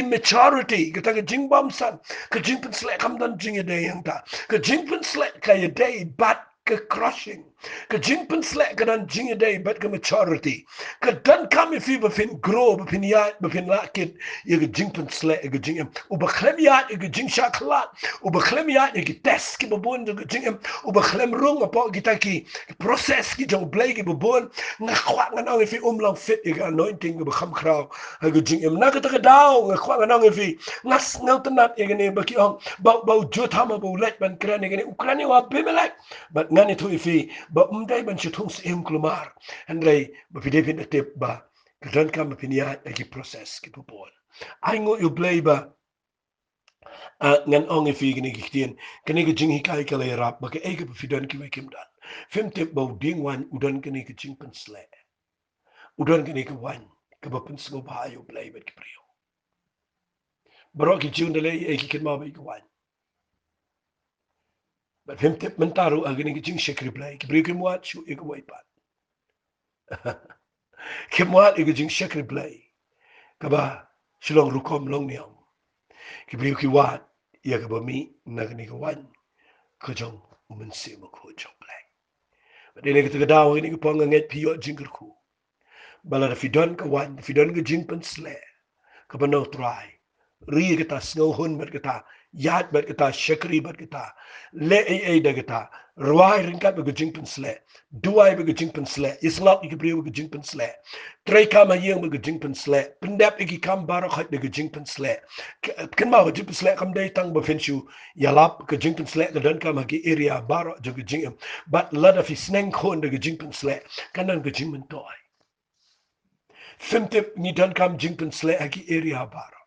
immaturity ka ta ka jing bam san ka jing pen sle kam dan jing ya dai yang ta ka jing pen sle ka ya dai but ka crushing ka jing pen sle ka dan jing ya dai but ka maturity ka dan kam if you befin grow befin ya befin la kid ya ka jing pen sle ka jing em u ba klem ya ka jing shaklat u ba klem ya ka test ki ba bon ka jing em u ba klem rung apa kita ki process ki jong blay ki ba bon nga kwa nga nang if lang fit ka anointing ba kham kraw ka jing em na ka ta ka daw nga kwa nga nang if ngas ngau tanat ya ne ba ki ong ba jotama ba let ban kran ne ukrani wa bimelek but ngani tu ifi ba umday ban chutung sim klumar andrei ba pide pin tip ba kadran kam pinia ki process ki popol ai ngo you play ba ngan ong ifi gini kitien kini ki jing hikai kala rap ba ke ege ba fidan ki wekim dan fem tip ba ding wan udan kini ki jing pen sle udan kini ki wan ka ba pen smo ba you play ba ki prio baro ki jing dale e ki kin ma ba ki wan ba fem tip mentaru agini ki jing shekri play ki prio ki mwat shu e ko wai pa Kemwal iko jing shakri play. Kaba shilong rukom long niam. Kibriu ki wat ya kaba mi nagni ka wan ko jong umen se mo ko jong play. Badene ka tagadaw ini ka pang nget piyo jing ku. Bala da fidon ka wan fidon ka jing pen sle. Kaba no try. Ri ka ta snow hun bat ka ta yat bat ka ta shakri bat ka ta le ai da ka ta ruai ringkat ba ka jing pen sle. Duai ba ka jing pen sle. Islap ki kibriu ba ka jing pen sle. Tray kama yang ba ka jing pen sle. Pendap iki kam barak hat ba ka jing pen sle. Kan ma ba jing pen sle kam day tang ba fenshu yalap ka jing pen sle ka dan kama ki area barak jo ka jing but lada fi sneng khon da ka jing pen sle kanan ka jing pen toy. Femtip ni dan kam jing pen sle aki area barak.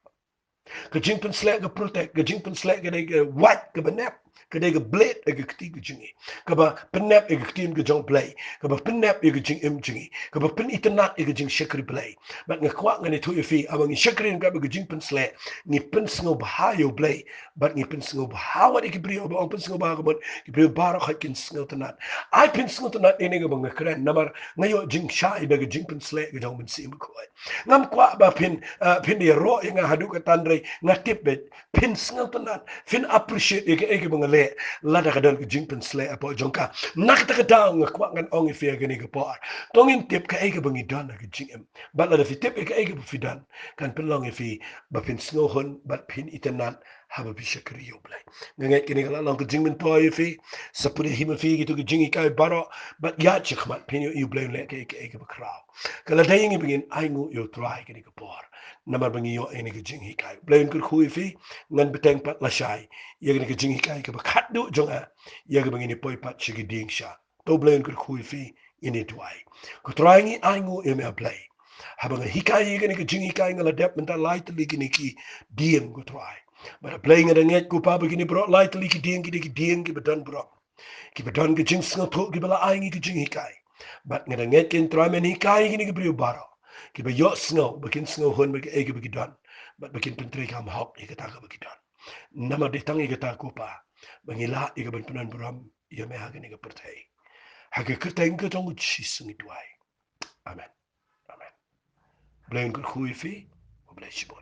Ka jing pen sle ka protect ka jing pen sle ka dai ka white ka banap ka dai ka blade ka kti ka jingi ka ba penap ka ktim ka jong play ka ba penap ka jing em jingi ka ba pen itanat ka jing shakri play but nga kwa nga ni tu fi abang shakri ka ba ka jing pen sle ni pen sngo ba yo play but ni pen sngo ba wa ki brio ba pen sngo ba ka bon ki brio bara kha kin sngo tanat ai pen sngo tanat ni ga bang kren namar ngayo jing shai ba ka jing pen sle ka jong men sim ko ngam kwa ba pin di ro nga hadu ka tandre ngatip bet pin sngal tanan fin appreciate ege bangale lada kadal ke jing pen sle apo jongka nak ta kadang ngakwa ngan ong ife gani ke por tongin tip ka ege bangi dan ke jing em bat lada fi tip ege bu fidan kan pen long ife ba pin sngal hon bat pin itanan haba bi shakri yo blai ngai kini kala long ke jing men to ife sapuri hima fi gitu ke jing kai baro bat ya chikmat pin yo blai le ke ege ba kraw kala dayingi bingin aingu yo try kini ke por namar bangi yo ini ke jing hikai blain kur khui fi ngan beteng pat la shai ye ni ke jing hikai ke bakat du jonga ye ke bangi ni poi pat chigi ding sha to blain kur khui fi ini tuai ko trying aingu e me play habang hikai ye ni ke jing hikai ngala dep mental light li ki ni ki ding ko try but playing it nget ku pa begini bro light li ki ding ki bedan bro ki bedan ke jing sngo to ki bala aingi ke jing hikai but ngada nget ken try men hikai ki ni ke brio baro ki ba yo snow bakin snow hon bagi ege bagi don but bakin pentri kam hok ege ta bagi don nama de tang ege ta ko pa bangi la ege ban penan buram ye me hagen ege pertai hage kertai ege tong chi sungi tuai amen amen blain kur khui fi bless you